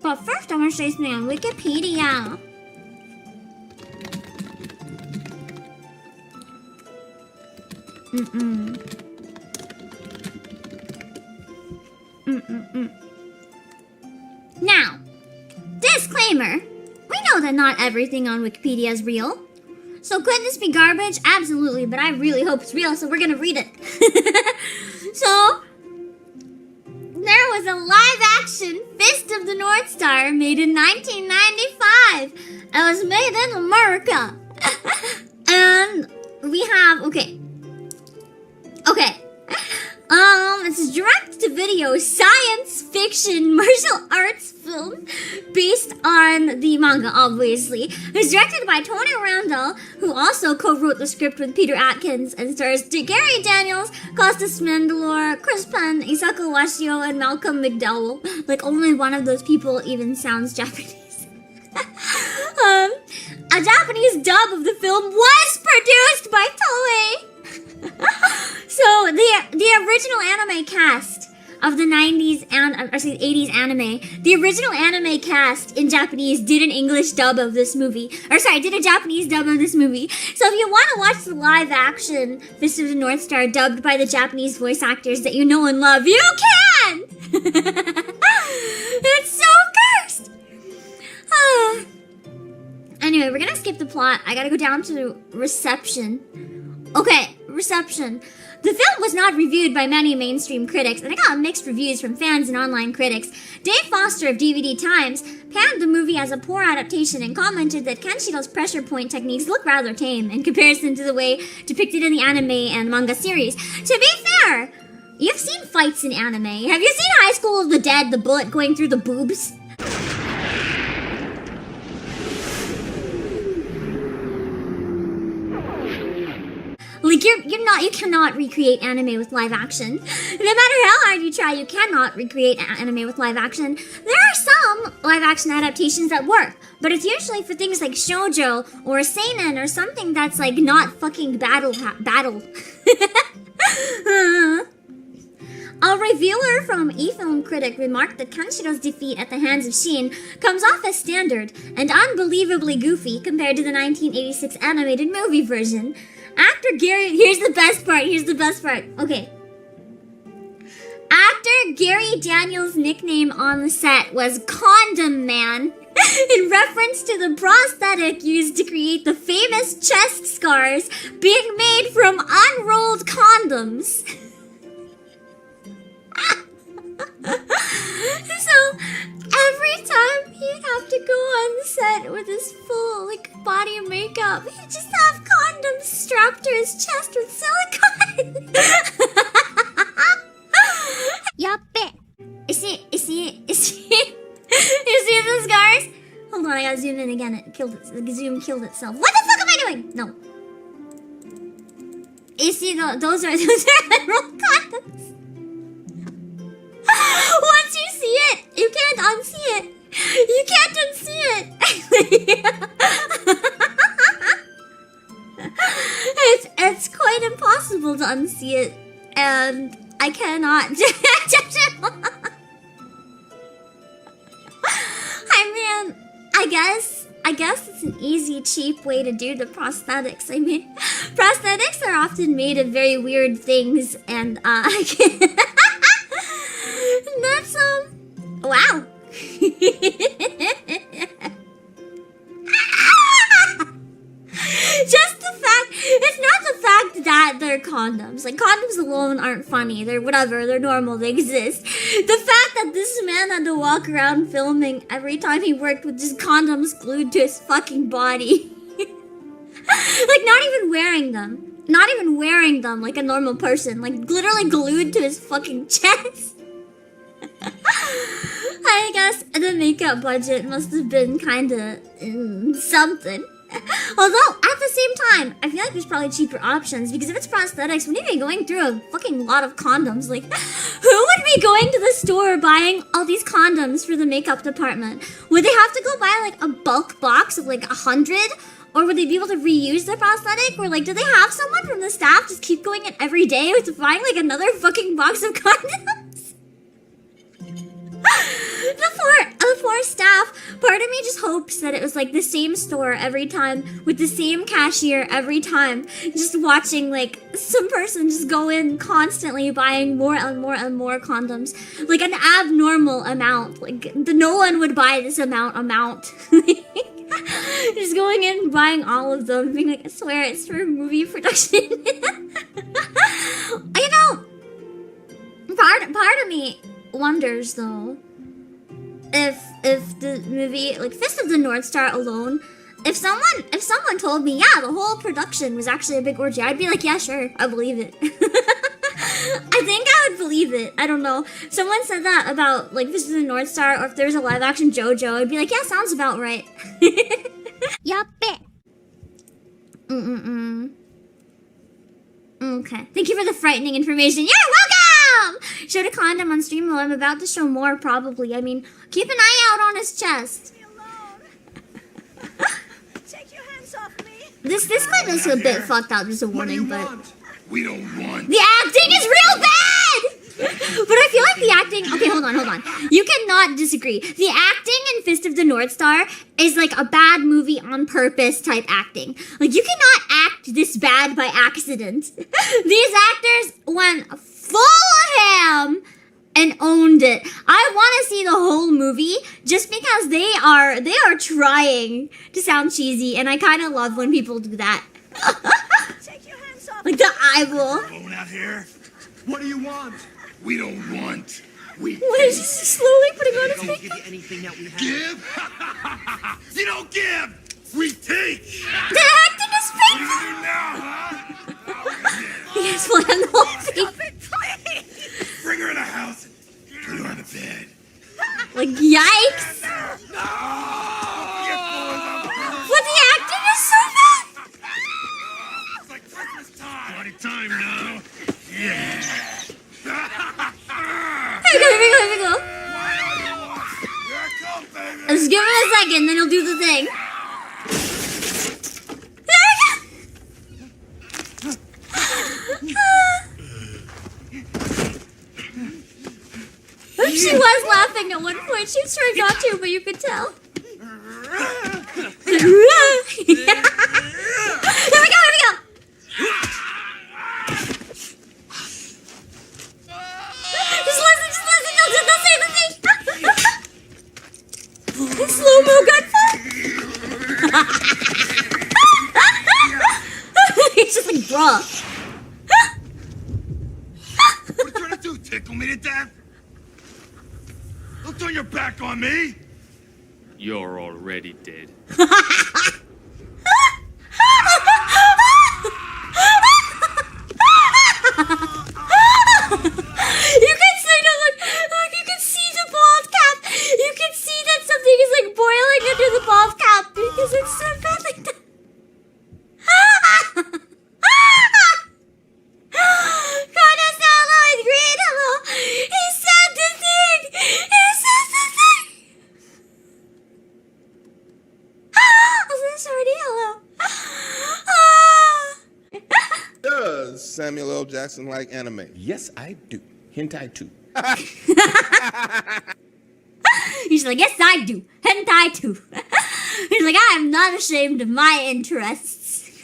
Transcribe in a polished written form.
But first, I want to say something on Wikipedia. Now, disclaimer. We know that not everything on Wikipedia is real. So could this be garbage? Absolutely, but I really hope it's real, so we're gonna read it. So, there was a live-action Fist of the North Star made in 1995. It was made in America. And we have, okay. It's a direct-to-video science fiction martial arts film based on the manga, obviously. It was directed by Tony Randall, who also co-wrote the script with Peter Atkins, and stars Gary Daniels, Costas Mandalore, Chris Penn, Isako Washio, and Malcolm McDowell. Like, only one of those people even sounds Japanese. A Japanese dub of the film was produced by Toei. So the original anime cast of the 90s and 80s anime, the original anime cast in Japanese did an English dub of this movie. Did a Japanese dub of this movie. So if you want to watch the live action Fist of the North Star dubbed by the Japanese voice actors that you know and love, you can! It's so cursed! Anyway, we're gonna skip the plot. I gotta go down to reception. Okay, reception. The film was not reviewed by many mainstream critics, and it got mixed reviews from fans and online critics. Dave Foster of DVD Times panned the movie as a poor adaptation and commented that Kenshiro's pressure point techniques look rather tame in comparison to the way depicted in the anime and manga series. To be fair, you've seen fights in anime. Have you seen High School of the Dead, the bullet going through the boobs? Like, you cannot recreate anime with live action. No matter how hard you try, you cannot recreate anime with live action. There are some live action adaptations that work, but it's usually for things like shoujo or seinen or something that's like not fucking battle. A reviewer from eFilm Critic remarked that Kenshiro's defeat at the hands of Shin comes off as standard and unbelievably goofy compared to the 1986 animated movie version. Actor Gary... Here's the best part. Okay. Actor Gary Daniels' nickname on the set was Condom Man, in reference to the prosthetic used to create the famous chest scars being made from unrolled condoms. So, every time he'd have to go on set with his full, body makeup, he'd just have condoms strapped to his chest with silicone. Yappe. You see the scars? Hold on, I gotta zoom in again. The zoom killed itself. What the fuck am I doing? No. You see, those are unrolled condoms. Once you see it, you can't unsee it. You can't unsee it. It's quite impossible to unsee it, and I cannot. I mean, I guess it's an easy, cheap way to do the prosthetics. I mean, prosthetics are often made of very weird things, and I can't. That's, wow. Just the fact, it's not the fact that they're condoms. Like, condoms alone aren't funny. They're whatever, they're normal, they exist. The fact that this man had to walk around filming every time he worked with just condoms glued to his fucking body. Like, not even wearing them like a normal person. Like, literally glued to his fucking chest. I guess the makeup budget must have been kinda something. Although, at the same time, I feel like there's probably cheaper options, because if it's prosthetics, we need to be going through a fucking lot of condoms. Like, who would be going to the store buying all these condoms for the makeup department? Would they have to go buy, like, a bulk box of, like, 100? Or would they be able to reuse the prosthetic? Or, like, do they have someone from the staff just keep going in every day to find, like, another fucking box of condoms? The four said it was like the same store every time, with the same cashier every time, just watching like some person just go in constantly buying more and more and more condoms, like an abnormal amount. Like no one would buy this amount. Just going in buying all of them, being like, I swear it's for movie production. You know, part of me wonders though, if the movie like Fist of the North Star alone, if someone told me, yeah, the whole production was actually a big orgy, I'd be like, yeah, sure, I believe it. I think I would believe it. I don't know. If someone said that about like Fist of the North Star, or if there was a live action JoJo, I'd be like, yeah, sounds about right. Yappe. Okay. Thank you for the frightening information. You're welcome! Showed a condom on stream. Well, I'm about to show more, probably. I mean, keep an eye out on his chest. Leave me alone. Take your hands off me. This clip is a bit fucked up, just a warning, but... We don't want... The acting is real bad! But I feel like the acting... Okay, hold on. You cannot disagree. The acting in Fist of the North Star is like a bad movie on purpose type acting. Like, you cannot act this bad by accident. These actors went full ham and owned it. I want to see the whole movie just because they are trying to sound cheesy, and I kind of love when people do that. Take your hands off. Like the eyeball. Going out here? What do you want? We don't want. We What is he slowly putting on his Don't face? give you anything that we have. give. You don't give. We take. The acting is What are you fake. gonna do now, huh? He has one on the whole thing. Stop it, please. Bring her in the house. Put her on the bed. Like, yikes. No! Get But the acting is so bad. It's like Christmas time. Party time now. Yeah. Here we go. Here I come, baby. Just give him a second, then he'll do the thing. She was laughing at one point. She was trying not to, but you could tell. Here we go. Just listen. Don't say anything. Slow-mo gunfire. It's just like, bruh. What are you trying to do? Tickle me to death? Don't turn your back on me. You're already dead. You can say no, look, you can see the bald cap. You can see that something is like boiling under the bald cap because it's so bad like that. God, that's not Lloyd Green. Hello. He said the thing. Sorry, hello. Does Samuel L. Jackson like anime? Yes, I do. Hentai too. He's like, yes, I do. Hentai too. He's like, I am not ashamed of my interests.